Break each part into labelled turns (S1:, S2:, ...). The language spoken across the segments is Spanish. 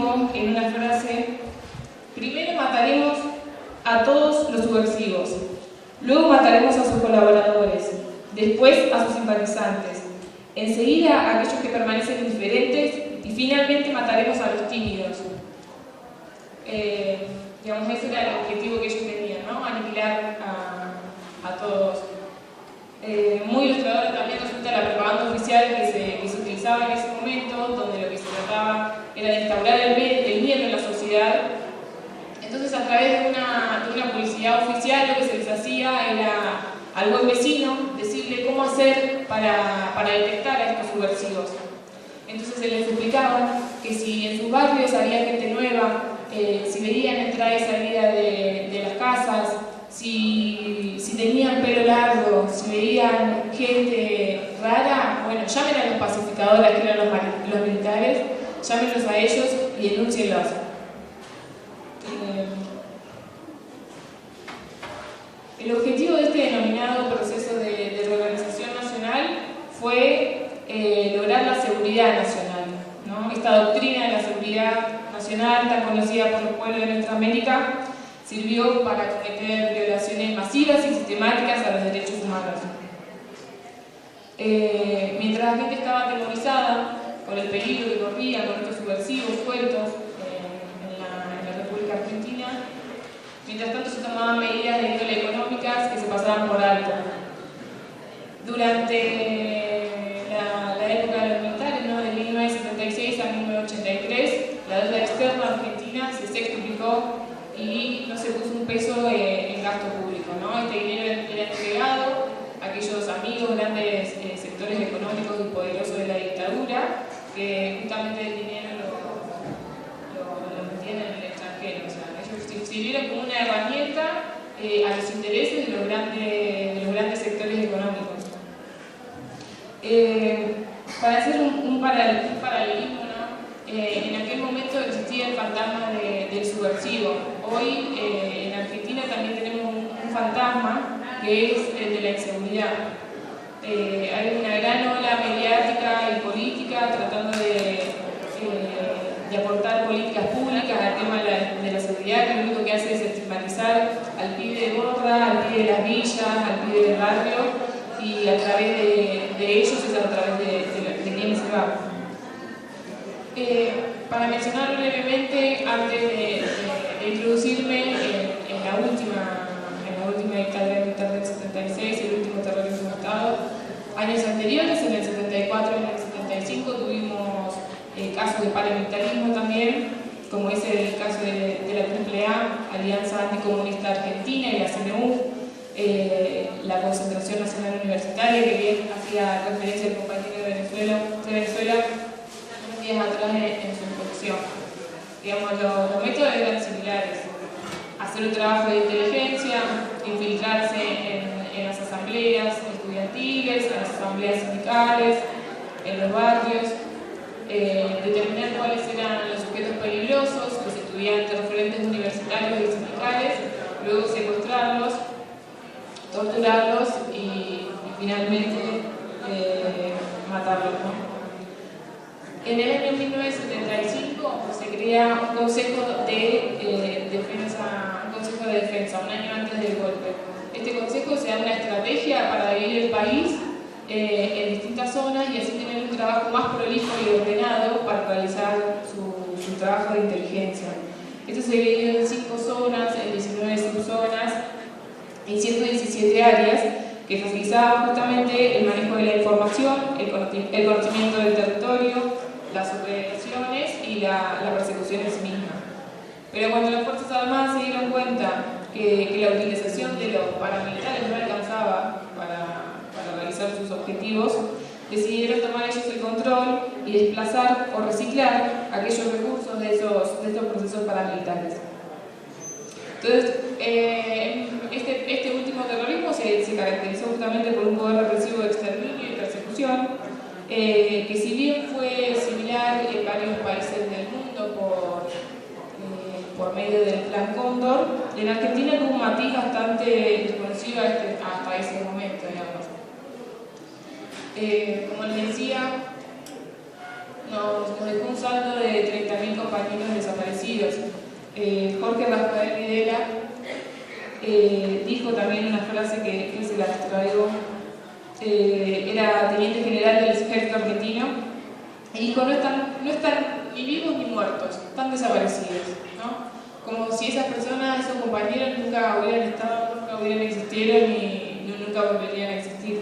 S1: dijo en una frase: primero mataremos a todos los subversivos, luego mataremos a sus colaboradores, después a sus simpatizantes, enseguida a aquellos que permanecen indiferentes y finalmente mataremos a los tímidos. Digamos, ese era el objetivo que ellos tenían, ¿no? Aniquilar a todos. Muy ilustradora también resulta la propaganda oficial que se utilizaba en ese momento, donde lo que se trataba era de instaurar el miedo en la sociedad. Entonces, a través de una publicidad oficial, lo que se les hacía era al buen vecino decirle cómo hacer para detectar a estos subversivos. Entonces se les explicaba que si en sus barrios había gente nueva, si veían entrada y salida de las casas, si tenían pelo largo, si veían gente rara, bueno, llamen a los pacificadores, que eran los militares, llámenlos a ellos y denúncienlos. El objetivo de este denominado proceso de reorganización nacional fue lograr la seguridad nacional, ¿no? Esta doctrina de la seguridad nacional, tan conocida por los pueblos de nuestra América, sirvió para cometer violaciones masivas y sistemáticas a los derechos humanos. Mientras la gente estaba atemorizada por el peligro que corría con estos subversivos sueltos en la República Argentina, mientras tanto se tomaban medidas de índole económicas que se pasaban por alto. Durante la época de los militares, ¿no? De 1976 a 1983, la deuda externa argentina se sextuplicó y no se puso un peso en gasto público, ¿no? Este dinero era entregado a aquellos amigos, grandes sectores económicos y poderosos de la dictadura, que justamente el dinero lo metían en el extranjero. O sea, ellos sirvieron como una herramienta a los intereses de los grandes sectores económicos. Para hacer un paralelismo, ¿no? En aquel momento existía el fantasma del subversivo. Hoy en Argentina también tenemos un fantasma que es el de la inseguridad. Hay una gran ola mediática y política tratando de aportar políticas públicas al tema de la seguridad, que lo único que hace es estigmatizar al pibe de Borra, al pibe de las villas, al pibe del barrio, y a través de ellos es a través de quienes se va. Para mencionar brevemente, antes de introducirme en la última dictadura militar del 76, el último terrorismo de Estado, años anteriores, en el 74 y en el 75, tuvimos casos de paramilitarismo también, como es el caso de la AAA, Alianza Anticomunista Argentina, y la CNU, la Concentración Nacional Universitaria, que bien hacía referencia al compañero de Venezuela unos días atrás en su introducción. Digamos, los métodos eran similares: hacer un trabajo de inteligencia, infiltrarse en las asambleas estudiantiles, en las asambleas sindicales, en los barrios, determinar cuáles eran los sujetos peligrosos, los estudiantes, referentes universitarios y sindicales, luego secuestrarlos, torturarlos y finalmente matarlos, ¿no? En el año 1975 se crea un consejo de defensa, un año antes del golpe. Este consejo se da una estrategia para dividir el país en distintas zonas y así tener un trabajo más prolijo y ordenado para realizar su trabajo de inteligencia. Esto se dividió en 5 zonas, en 19 subzonas, en 117 áreas que facilitaban justamente el manejo de la información, el conocimiento del territorio, las operaciones y la persecución en sí misma. Pero cuando las Fuerzas Armadas se dieron cuenta que la utilización de los paramilitares no alcanzaba para realizar sus objetivos, decidieron tomar ellos el control y desplazar o reciclar aquellos recursos de estos procesos paramilitares. Entonces, este último terrorismo se caracterizó justamente por un poder represivo de exterminio y persecución, que si bien fue similar en varios países del mundo por medio del Plan Cóndor, en Argentina tuvo un matiz bastante desconocido hasta ese momento, digamos. Como les decía, nos dejó un saldo de 30.000 compañeros Jorge Rafael Videla, dijo también una frase que se la traigo, era teniente general del ejército argentino, y dijo: no están ni vivos ni muertos, están desaparecidos, ¿no? Como si esas personas, esos compañeros, nunca hubieran estado, nunca hubieran existido y nunca volverían a existir.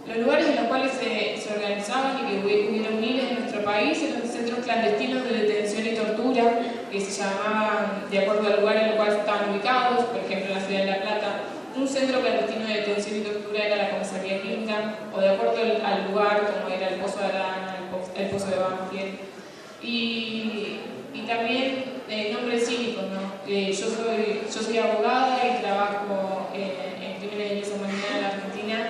S1: Los lugares en los cuales se organizaban y que hubieron miles en nuestro país eran centros clandestinos de detención y tortura, que se llamaban de acuerdo al lugar en el cual estaban ubicados. Por ejemplo, en la ciudad de La Plata, un centro clandestino de detención y tortura era la comisaría Quinta, o de acuerdo al lugar, como era el Pozo de Arana, el Pozo de Banfield. Y también nombres cívicos, ¿no? Yo soy abogada y trabajo en crímenes de lesa humanidad en la Argentina,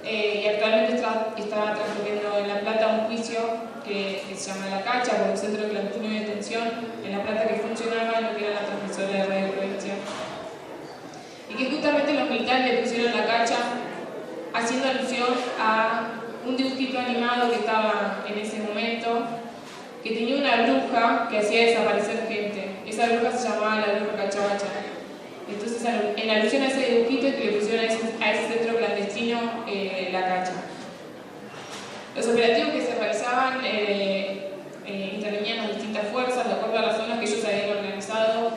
S1: y actualmente estaba transcurriendo en La Plata un juicio que se llama La Cacha, por un centro clandestino de detención en La Plata que funcionaba en lo que era la transmisora de Radio Provincia. Y que justamente los militares le pusieron La Cacha haciendo alusión a un dibujito animado que estaba en ese momento, que tenía una bruja que hacía desaparecer gente. Esa bruja se llamaba la bruja Cachabacha. Entonces, en alusión a ese dibujito es que le pusieron a ese centro clandestino La Cacha. Los operativos que se realizaban intervenían las distintas fuerzas, de acuerdo a las zonas que ellos habían organizado.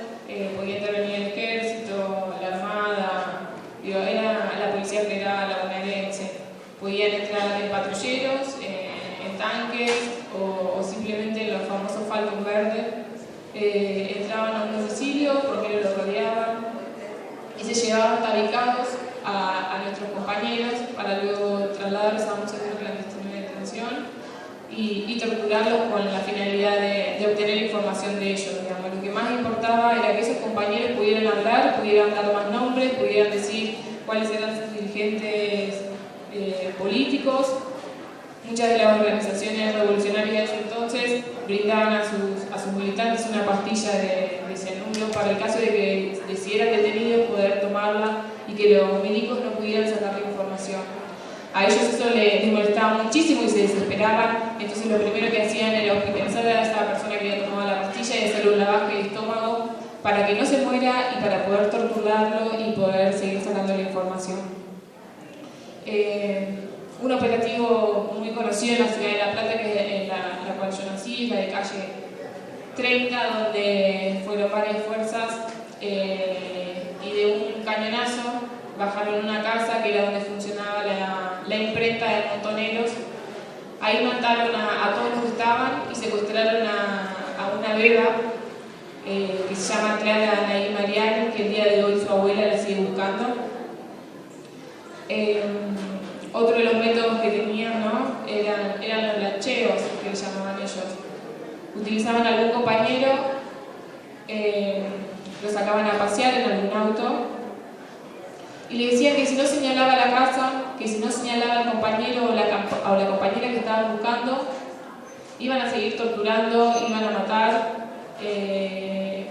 S1: Podía intervenir el ejército, la armada, era la policía federal, la bonaerense. Podían entrar en patrulleros, en tanques o simplemente los famosos Falcon verdes. Entraban a un domicilio, porque lo rodeaban y se llevaban tabicados a nuestros compañeros para luego trasladarlos a un centro clandestino de detención y torturarlos con la finalidad de obtener información de ellos. Digamos. Lo que más importaba era que esos compañeros pudieran hablar, pudieran dar más nombres, pudieran decir cuáles eran sus dirigentes políticos. Muchas de las organizaciones revolucionarias de ese entonces brindaban a sus militantes una pastilla de cianuro para el caso de que si eran detenidos poder tomarla y que los milicos no pudieran sacarle información. A ellos eso les molestaba muchísimo y se desesperaban, entonces lo primero que hacían era hospitalizar a esa persona que había tomado la pastilla y hacerle un lavaje de estómago para que no se muera y para poder torturarlo y poder seguir sacando la información. Un operativo muy conocido en la ciudad de La Plata, que es en la cual yo nací, es la de calle 30, donde fueron varias fuerzas y de un cañonazo bajaron una casa que era donde funcionaba la imprenta de Montoneros. Ahí mataron a todos los que estaban y secuestraron a una beba que se llama Clara Anaí Mariani, que el día de hoy su abuela la sigue buscando. Otro de los métodos que tenían, ¿no? eran los lancheos, que les llamaban ellos. Utilizaban a algún compañero, lo sacaban a pasear en algún auto y le decían que si no señalaba la casa, que si no señalaba al compañero o la compañera que estaban buscando, iban a seguir torturando, iban a matar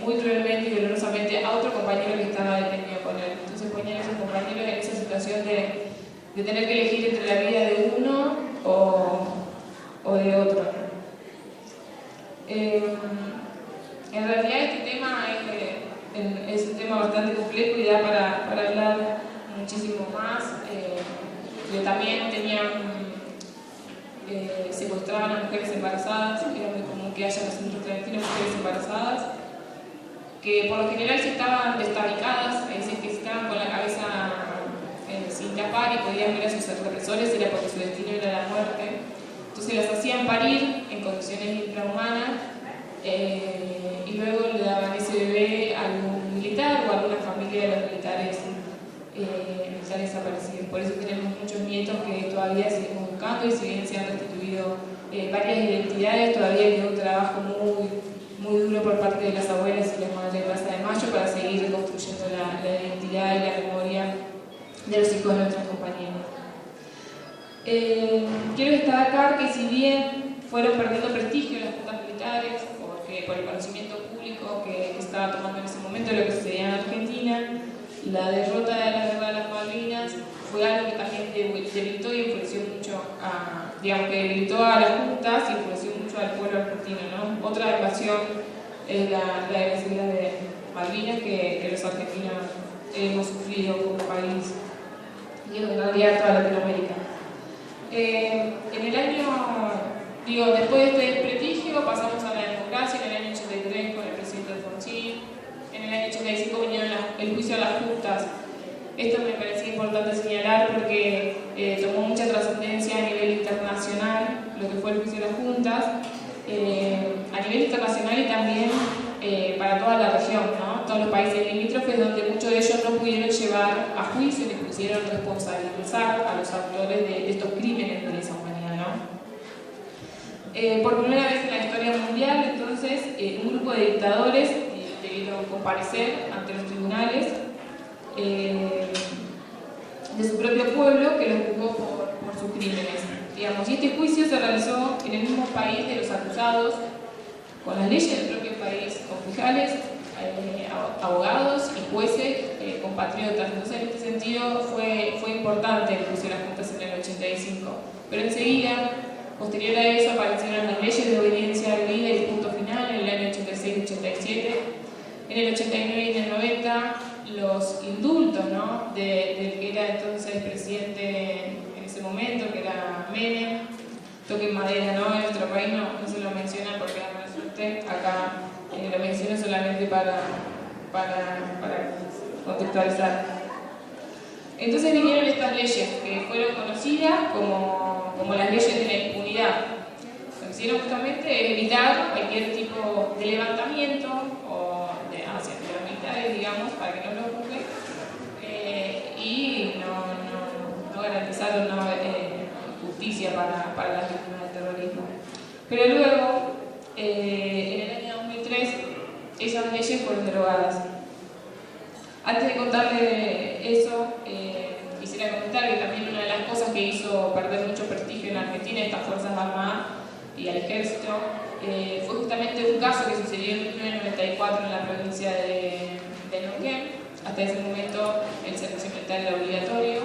S1: muy cruelmente y dolorosamente a otro compañero que estaba detenido con él. Entonces ponían a esos compañeros en esa situación de tener que elegir entre la vida de uno o de otro. En realidad este tema es un tema bastante complejo y da para hablar muchísimo más. También secuestraban a mujeres embarazadas, era muy común que haya en los centros clandestinos mujeres embarazadas, que por lo general si estaban destabicadas, es decir, que si estaban con la cabeza sin tapar y podían ver a sus represores, era porque su destino era la muerte. Entonces las hacían parir en condiciones infrahumanas y luego le daban ese bebé a algún militar o a alguna familia de los militares desaparecidos. Por eso tenemos muchos nietos que todavía seguimos buscando y siguen siendo restituidos varias identidades. Todavía queda un trabajo muy duro por parte de las abuelas y las madres de Plaza de Mayo para seguir reconstruyendo la identidad y la memoria de los hijos de nuestros compañeros. Quiero destacar que si bien fueron perdiendo prestigio las juntas militares, por el conocimiento público que estaba tomando en ese momento lo que sucedía en Argentina, la derrota de la Guerra de las Malvinas fue algo que también debilitó y influenció mucho que debilitó a las juntas y influenció mucho al pueblo argentino, ¿no? Otra invasión es la agresividad de Malvinas que los argentinos hemos sufrido como país y en realidad toda Latinoamérica. En el año, después de este desprestigio pasamos a la democracia en el año 83 con el presidente Alfonsín. En el año 85 vinieron el juicio a las justas. Esto me parecía importante señalar porque tomó mucha trascendencia a nivel internacional, lo que fue el juicio a las juntas, a nivel internacional y también para toda la región, ¿no? Todos los países limítrofes, donde muchos de ellos no pudieron llevar a juicio ni pusieron responsabilizar a los autores de estos crímenes de lesa humanidad, ¿no? Por primera vez en la historia mundial, entonces, un grupo de dictadores debieron comparecer ante los tribunales de su propio pueblo que los juzgó por sus crímenes. Y este juicio se realizó en el mismo país de los acusados, con las leyes del propio país, con fiscales, abogados y jueces compatriotas. Entonces, en este sentido, fue importante el juicio de las juntas en el 85. Pero enseguida, posterior a eso, aparecieron las leyes de obediencia debida y punto final en el año 86-87. En el 89 y en el 90, los indultos, ¿no? del que era entonces presidente en ese momento, que era Menem. Toque en madera, ¿no? En nuestro país no se lo menciona porque la mala suerte. Acá lo menciono solamente para contextualizar. Entonces vinieron estas leyes que fueron conocidas como las leyes de la impunidad. Lo que hicieron justamente es evitar cualquier tipo de levantamiento o hacia las militares, digamos, para que no lo juzguen, y no garantizaron justicia para las víctimas del terrorismo. Pero luego, en el año 2003, esas leyes fueron derogadas. Antes de contarle eso, quisiera comentar que también una de las cosas que hizo perder mucho prestigio en Argentina estas Fuerzas Armadas y al Ejército fue justamente un caso que sucedió en 1994 en la provincia de Neuquén. Hasta ese momento el servicio militar era obligatorio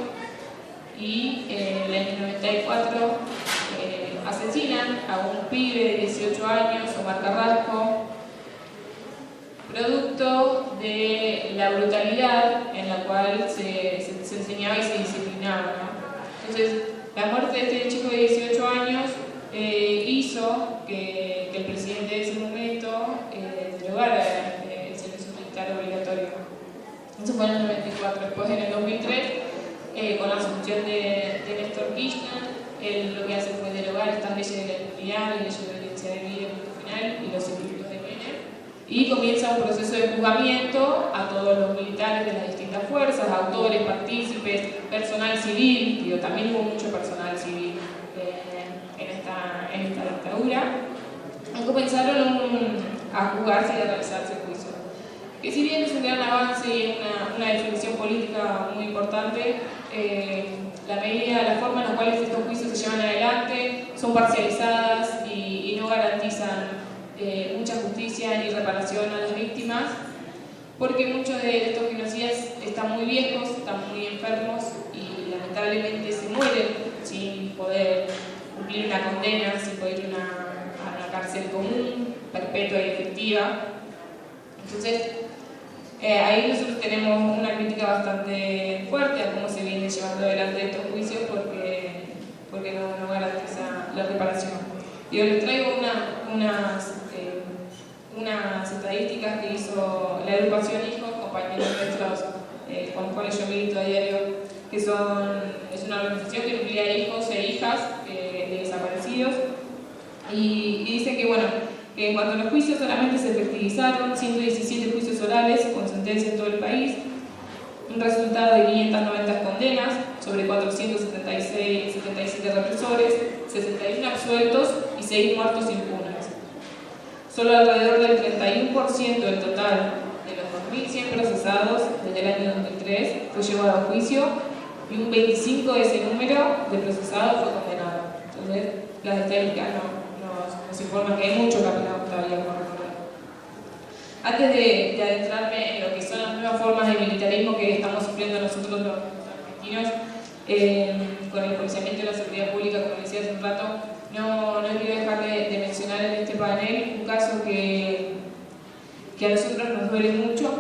S1: y en el año 94 asesinan a un pibe de 18 años, Omar Carrasco, producto de la brutalidad en la cual se enseñaba y se disciplinaba, ¿no? Entonces, la muerte de este chico de 18 años hizo que el presidente de ese momento derogara el servicio militar obligatorio. Eso fue en el 94. Después, en el 2003, con la asunción de Néstor Kirchner, él lo que hace fue derogar estas leyes de la impunidad, leyes de obediencia debida, punto final, y los indultos de Menem, y comienza un proceso de juzgamiento a todos los militares de las distintas fuerzas, autores, partícipes, personal civil. También hubo mucho personal civil en esta dictadura, y comenzaron a juzgarse y a realizarse juicios. Que si bien es un gran avance y es una definición política muy importante, la forma en la cual estos juicios se llevan adelante son parcializadas y no garantizan mucha justicia ni reparación a las víctimas, porque muchos de estos genocidas están muy viejos, están muy enfermos y lamentablemente se mueren sin poder cumplir una condena, sin poder ir a una cárcel común, perpetua y efectiva. Entonces, ahí nosotros tenemos una crítica bastante fuerte a cómo se viene llevando adelante estos juicios porque no garantiza la reparación. Yo les traigo unas estadísticas que hizo la agrupación Hijos, compañeros nuestros con los cuales yo milito a diario, que es una organización que nuclea hijos e hijas de desaparecidos, y dicen que en cuanto a los juicios solamente se efectivizaron 117 juicios orales con sentencia en todo el país, un resultado de 590 condenas sobre 477 represores, 61 absueltos y 6 muertos impunes. Solo alrededor del 31% del total de los 2.100 procesados desde el año 2003 fue llevado a juicio y un 25% de ese número de procesados fue condenado. Entonces, las estadísticas nos informan que hay mucho camino todavía por recorrer. Antes de adentrarme en lo que son las nuevas formas de militarismo que estamos sufriendo nosotros los argentinos, con el policiamiento de la seguridad pública, como decía hace un rato, no quiero dejar de mencionar en este panel un caso que que a nosotros nos duele mucho.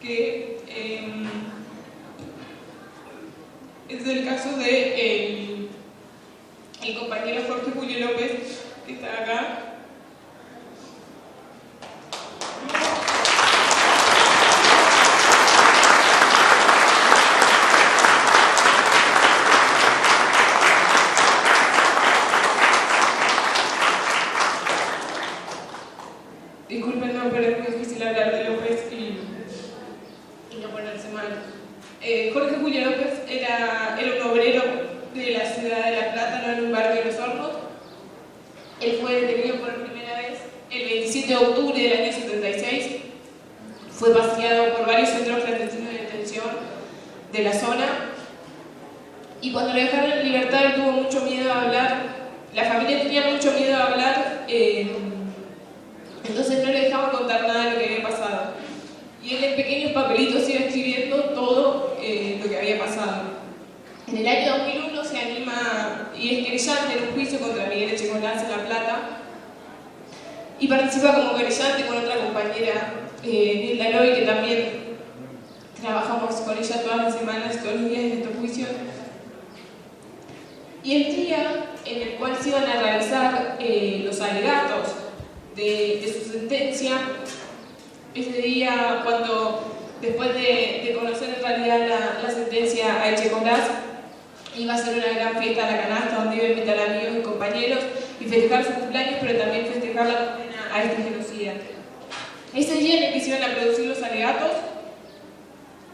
S1: Que es el caso de el compañero Jorge Julio López, que está acá. Disculpen, no, pero es muy difícil hablar de López y no ponerse mal. Jorge Julio López era un obrero de la ciudad de La Plata, no en un barrio de Los Hornos. Él fue detenido por primera vez el 27 de octubre del año 76. Fue paseado por varios centros clandestinos de detención de la zona. Y cuando lo dejaron en libertad, él tuvo mucho miedo a hablar. La familia tenía mucho miedo a hablar. Entonces no le dejaban contar nada de lo que había pasado. Y él en pequeños papelitos iba escribiendo todo lo que había pasado. En el año 2001 se anima y es querellante en un juicio contra Miguel Echecolás en La Plata y participa como querellante con otra compañera, Nilda Loy, que también trabajamos con ella todas las semanas, todos los días en estos juicios. Y el día en el cual se iban a realizar los alegatos de su sentencia, ese día cuando, después de conocer en realidad la sentencia a Echecolás, iba a ser una gran fiesta a la canasta donde iba a invitar amigos y compañeros y festejar su cumpleaños, pero también festejar la condena a este genocida. Ese día en el que se iban a producir los alegatos,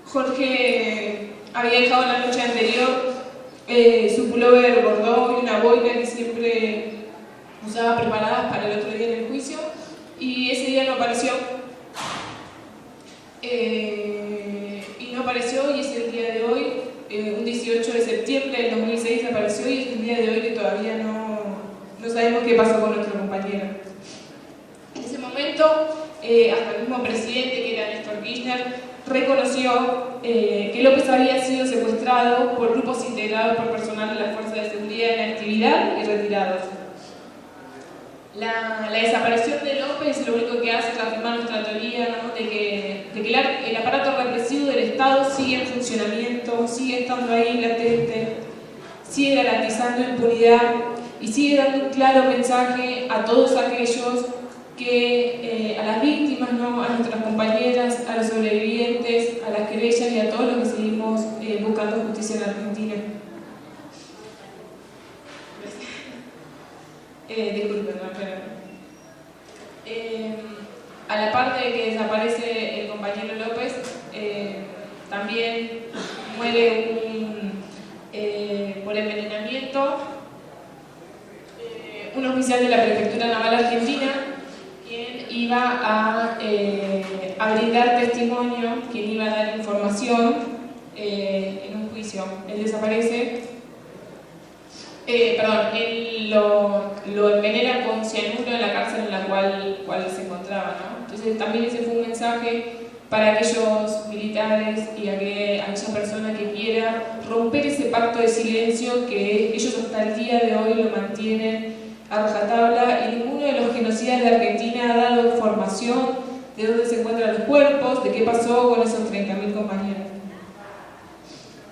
S1: Jorge había dejado la noche anterior su pullover bordó y una boina que siempre usaba preparadas para el otro día en el juicio, y ese día no apareció. Y es el día de hoy, un 18 de septiembre del 2006 apareció, y es el día de hoy que todavía no sabemos qué pasó con nuestro compañero. En ese momento, hasta el mismo presidente, que era Néstor Kirchner, reconoció que López había sido secuestrado por grupos integrados por personal de las fuerzas de seguridad en actividad y retirados. La desaparición de López lo único que hace es reafirmar nuestra teoría, ¿no?, de que el aparato represivo del Estado sigue en funcionamiento, sigue estando ahí latente, sigue garantizando impunidad y sigue dando un claro mensaje a todos aquellos que, a las víctimas, ¿no?, a nuestras compañeras, a los sobrevivientes, a las querellas y a todos los que seguimos buscando justicia en Argentina. Disculpen, pero a la par de que desaparece el compañero López, también muere por envenenamiento un oficial de la Prefectura Naval Argentina, quien iba a brindar testimonio, quien iba a dar información en un juicio. Él desaparece. Él lo envenena con cianuro en la cárcel en la cual se encontraba, ¿no? Entonces también ese fue un mensaje para aquellos militares y aquella persona que quiera romper ese pacto de silencio que ellos hasta el día de hoy lo mantienen a rajatabla, y ninguno de los genocidas de Argentina ha dado información de dónde se encuentran los cuerpos, de qué pasó con esos 30.000 compañeros.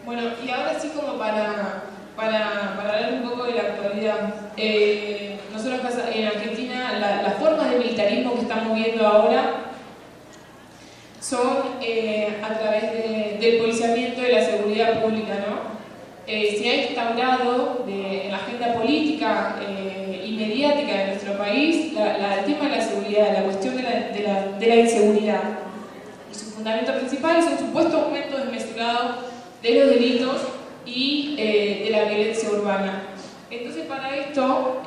S1: Bueno, y ahora sí, como para hablar un poco de la actualidad. Nosotros en Argentina las formas de militarismo que estamos viendo ahora son a través del policiamiento de la seguridad pública, ¿no? Se ha instaurado en la agenda política y mediática de nuestro país el tema de la seguridad, la cuestión de la inseguridad. Y su fundamento principal es un supuesto aumento desmesurado de los delitos y de la violencia urbana. Entonces, para esto,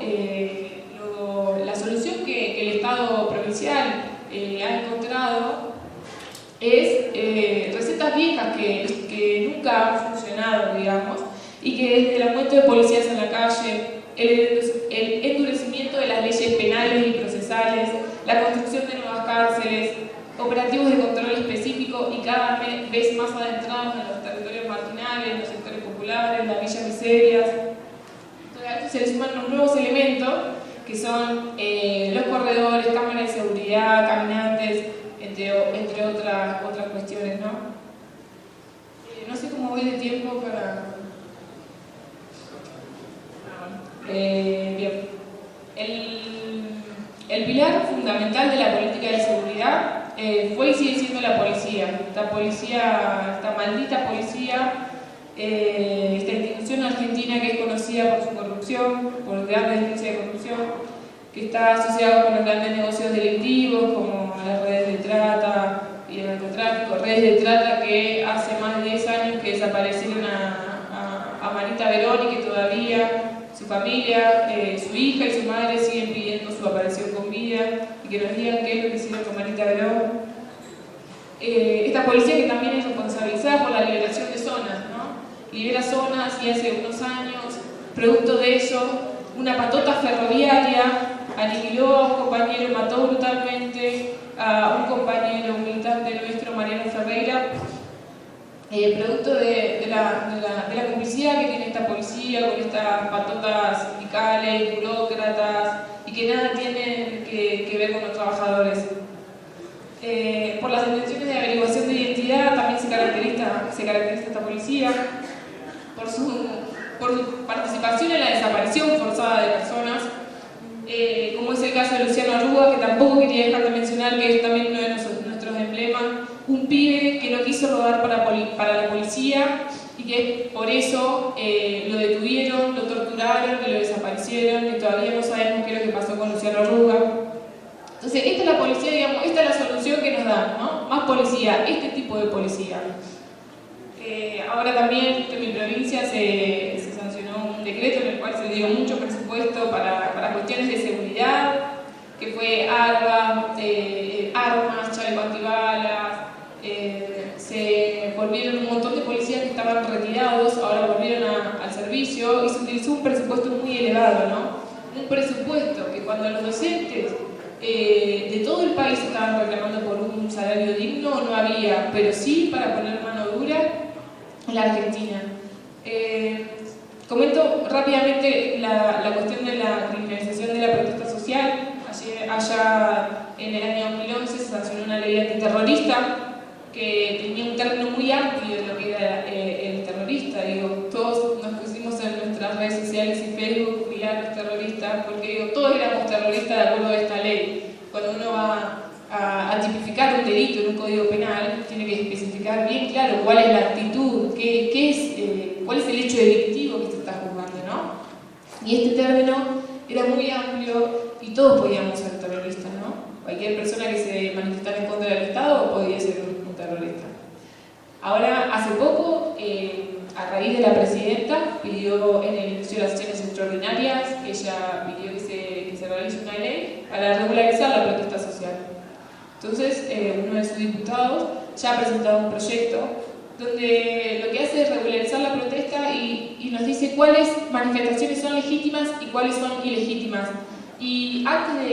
S1: la solución que el Estado provincial ha encontrado es recetas viejas que nunca han funcionado, digamos, y que desde el aumento de policías en la calle, el endurecimiento de las leyes penales y procesales, la construcción de nuevas cárceles, operativos de control específico y cada vez más adentrados en los territorios marginales, en los sectores populares, las villas miserias. Entonces, a esto se le suman los nuevos elementos que son los corredores, cámaras de seguridad, caminantes, entre otras cuestiones, ¿no? No sé cómo voy de tiempo para... bien. El pilar fundamental de la política de seguridad fue y sigue siendo la policía. Esta maldita policía, esta institución argentina que es conocida por su corrupción, por grandes denuncias de corrupción, que está asociada con los grandes negocios delictivos como las redes de trata y el narcotráfico, redes de trata que hace más de 10 años que desaparecieron a Marita Verón y que todavía su familia, su hija y su madre siguen pidiendo su aparición con vida y que nos digan qué es lo que hicieron con Marita Verón. Esta policía que también es responsabilizada por la liberación de zonas, ¿no? Libera zonas y hace unos años, producto de eso, una patota ferroviaria aniquiló a un compañero, mató brutalmente a un compañero, un militante nuestro, Mariano Ferreira, producto de la complicidad que tiene esta policía con estas patotas sindicales, burócratas y que nada tienen que ver con los trabajadores. Por las intenciones de averiguación de identidad también se caracteriza esta policía, por su participación en la desaparición forzada de personas, como es el caso de Luciano Arruga, que tampoco quería dejar de mencionar, que es también uno de nuestros emblemas, un pibe que no quiso rodar para la policía y que por eso lo detuvieron, lo torturaron y lo desaparecieron y todavía no sabemos qué es lo que pasó con Luciano Arruga. Entonces, esta es la policía, digamos, esta es la solución que nos dan, ¿no? Más policía, este tipo de policía. Ahora también en mi provincia se sancionó un decreto en el cual se dio mucho presupuesto para cuestiones de seguridad, que fue armas, chaleco antibalas, se volvieron un montón de policías que estaban retirados, ahora volvieron al servicio y se utilizó un presupuesto muy elevado, ¿no? Un presupuesto que cuando los docentes de todo el país estaban reclamando por un salario digno no había, pero sí para poner mano dura en la Argentina. Comento rápidamente la cuestión de la criminalización de la protesta social. Allá en el año 2011 se sancionó una ley antiterrorista que tenía un término muy amplio de lo que era el terrorista. Digo, todos nos pusimos en nuestras redes sociales y Facebook pilares terroristas, porque digo, todos éramos terroristas de acuerdo a esta ley. Cuando uno va a tipificar un delito en un código penal, tiene que especificar bien claro cuál es la actitud, cuál es el hecho delictivo que se está juzgando, ¿no? Y este término era muy amplio y todos podíamos ser terroristas, ¿no? Cualquier persona que se manifestara en contra del Estado podía ser un terrorista. Ahora, hace poco, a raíz de la presidenta, pidió en el inicio de las sesiones extraordinarias, ella pidió que se realice una ley para regularizar la protesta social. Entonces, uno de sus diputados ya ha presentado un proyecto donde lo que hace es regularizar la protesta y nos dice cuáles manifestaciones son legítimas y cuáles son ilegítimas. Y antes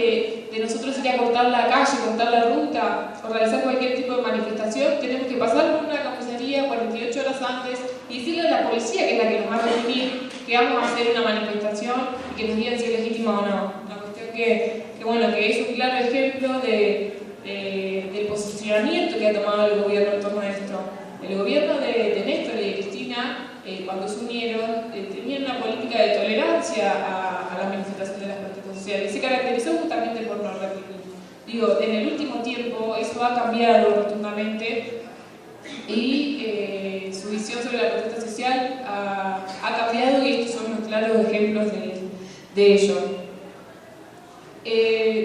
S1: de nosotros ir a cortar la calle, cortar la ruta o realizar cualquier tipo de manifestación, tenemos que pasar por una comisaría 48 horas antes y decirle a la policía, que es la que nos va a definir, que vamos a hacer una manifestación y que nos digan si es legítima o no. Una cuestión que es un claro ejemplo del posicionamiento que ha tomado el gobierno en torno a esto. El gobierno de Néstor y de Cristina, cuando se unieron, tenían una política de tolerancia a la manifestación de las protestas sociales. Se caracterizó justamente por no reprimir. Digo, en el último tiempo eso ha cambiado rotundamente y su visión sobre la protesta social ha cambiado y estos son los claros ejemplos de ello.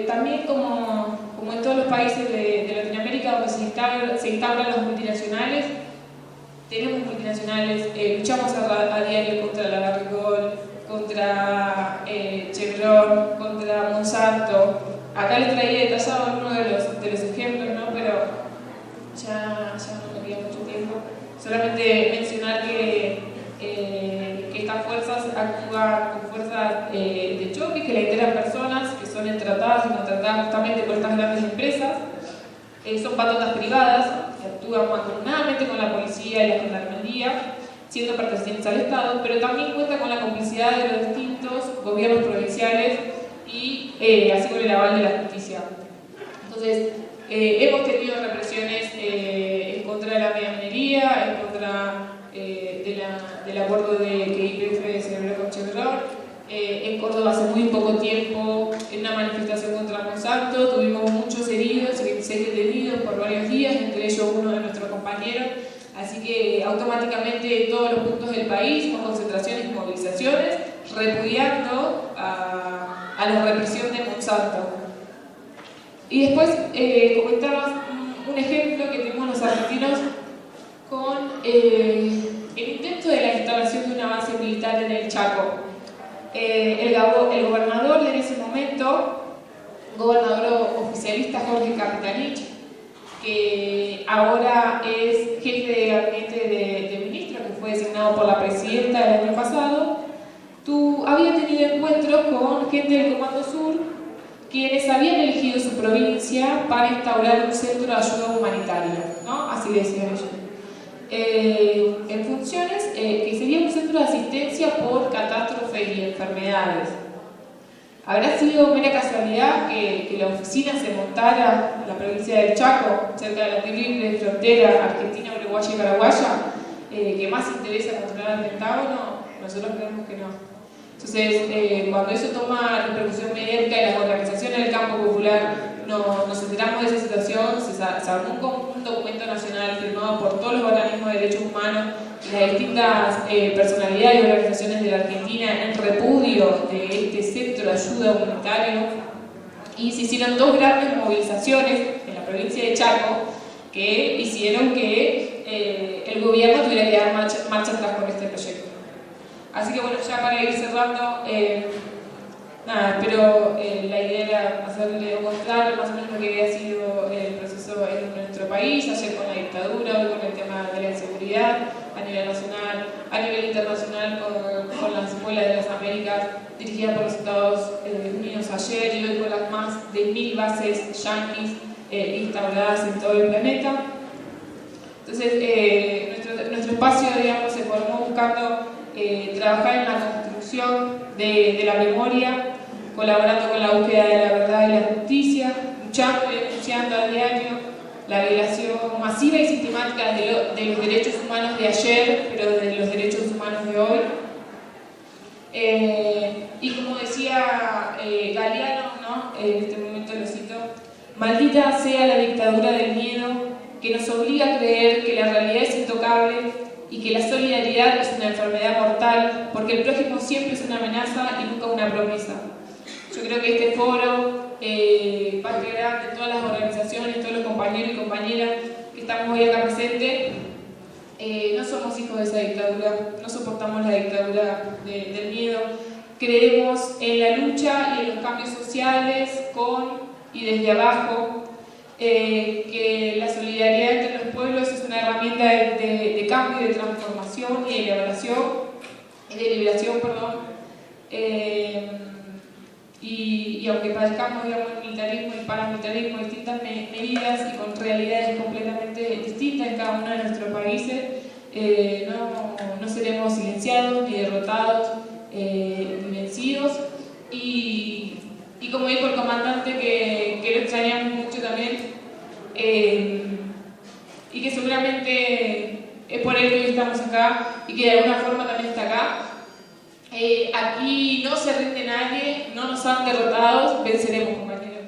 S1: También como en todos los países de Latinoamérica donde se instauran los multinacionales, tenemos multinacionales, luchamos a diario contra la Barricol, contra Chevron, contra Monsanto. Acá les traía detallado uno de los ejemplos, ¿no? Pero ya no me queda mucho tiempo. Solamente mencionar que estas fuerzas actúan con fuerzas de choque, que la integran personas que son tratadas y no tratadas justamente por estas grandes empresas. Son patotas privadas que actúan mancomunadamente con la policía y la gendarmería, siendo pertenecientes al Estado, pero también cuenta con la complicidad de los distintos gobiernos provinciales y así con el aval de la justicia. Entonces, hemos tenido represiones en contra de la megaminería, en contra del acuerdo que YPF celebró con Chevron. En Córdoba hace muy poco tiempo, en una manifestación contra Monsanto, tuvimos muchos heridos, 26 detenidos por varios días, entre ellos uno de nuestros compañeros. Así que automáticamente en todos los puntos del país, con concentraciones y movilizaciones, repudiando a la represión de Monsanto. Y después comentabas un ejemplo que tenemos los argentinos con el intento de la instalación de una base militar en el Chaco. El gobernador de ese momento, gobernador oficialista Jorge Capitanich, que ahora es jefe de gabinete de ministro, que fue designado por la presidenta el año pasado, había tenido encuentros con gente del Comando Sur, quienes habían elegido su provincia para instaurar un centro de ayuda humanitaria, ¿no? Así decían ellos. En funciones, que sería un centro de asistencia por catástrofes y enfermedades. ¿Habrá sido mera casualidad que la oficina se montara en la provincia del Chaco, cerca de la terrible frontera argentina, uruguaya y paraguaya, que más interesa controlar al Pentágono? Nosotros creemos que no. Entonces, cuando eso toma repercusión mediática y las organizaciones del campo popular nos enteramos de esa situación, se armó un documento nacional firmado por todos los organismos de derechos humanos y las distintas personalidades y organizaciones de la Argentina en repudio de este centro de ayuda humanitario, y se hicieron 2 grandes movilizaciones en la provincia de Chaco que hicieron que el gobierno tuviera que dar marcha atrás con este proyecto. Así que bueno, ya para ir cerrando, pero la idea era hacerle o mostrar más o menos lo que había sido el proceso en nuestro país, ayer con la dictadura, hoy con el tema de la inseguridad, a nivel nacional, a nivel internacional con las escuelas de las Américas dirigidas por los Estados Unidos ayer, y hoy con las más de 1000 bases yanquis instauradas en todo el planeta. Entonces, nuestro espacio, digamos, se formó buscando trabajar en la construcción de la memoria, colaborando con la búsqueda de la verdad y la justicia, luchando y denunciando a diario la violación masiva y sistemática de los derechos humanos de ayer, pero de los derechos humanos de hoy. Y como decía Galeano, ¿no? En este momento lo cito: maldita sea la dictadura del miedo que nos obliga a creer que la realidad es intocable y que la solidaridad es una enfermedad mortal, porque el prójimo siempre es una amenaza y nunca una promesa. Yo creo que este foro, Patria Grande, todas las organizaciones, todos los compañeros y compañeras que estamos hoy acá presentes, no somos hijos de esa dictadura, no soportamos la dictadura del miedo, creemos en la lucha y en los cambios sociales con y desde abajo, que la solidaridad entre los pueblos es una herramienta de cambio, de transformación y de liberación, y aunque padezcamos, digamos, el militarismo y paramilitarismo, distintas medidas y con realidades completamente distintas en cada uno de nuestros países, no seremos silenciados ni derrotados ni vencidos. Y como dijo el comandante, que lo extrañamos mucho también, y que seguramente es por él que hoy estamos acá y que de alguna forma también está acá. Aquí no se rinde nadie, no nos han derrotados, venceremos, compañeros.